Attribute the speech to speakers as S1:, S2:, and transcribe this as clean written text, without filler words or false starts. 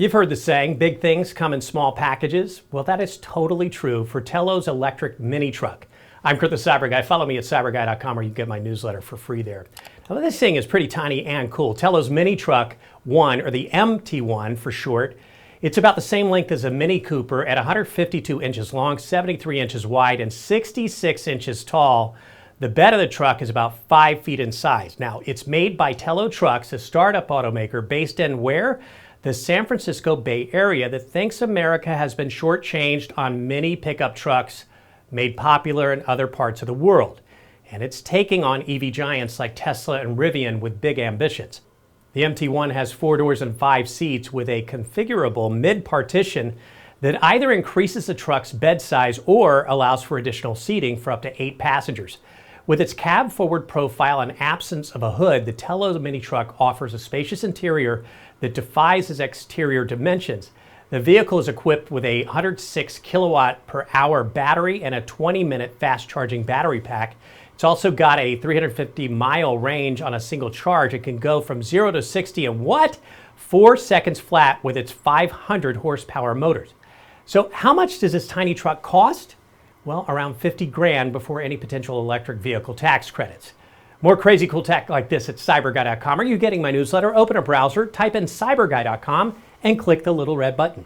S1: You've heard the saying, big things come in small packages. Well, that is totally true for TELO's electric mini truck. I'm Kurt the CyberGuy. Follow me at CyberGuy.com or you can get my newsletter for free there. Now, this thing is pretty tiny and cool. TELO's Mini Truck 1, or the MT1 for short, it's about the same length as a Mini Cooper at 152 inches long, 73 inches wide, and 66 inches tall. The bed of the truck is about 5 feet in size. Now, it's made by TELO Trucks, a startup automaker based in where? The San Francisco Bay Area that thinks America has been shortchanged on mini pickup trucks made popular in other parts of the world. And it's taking on EV giants like Tesla and Rivian with big ambitions. The MT1 has 4 doors and 5 seats with a configurable mid-partition that either increases the truck's bed size or allows for additional seating for up to 8 passengers. With its cab-forward profile and absence of a hood, the TELO mini truck offers a spacious interior that defies its exterior dimensions. The vehicle is equipped with a 106 kilowatt per hour battery and a 20-minute fast-charging battery pack. It's also got a 350-mile range on a single charge. It can go from 0 to 60 in 4 seconds flat with its 500 horsepower motors. So how much does this tiny truck cost? Well, around 50 grand before any potential electric vehicle tax credits. More crazy cool tech like this at cyberguy.com. Are you getting my newsletter? Open a browser, type in cyberguy.com, and click the little red button.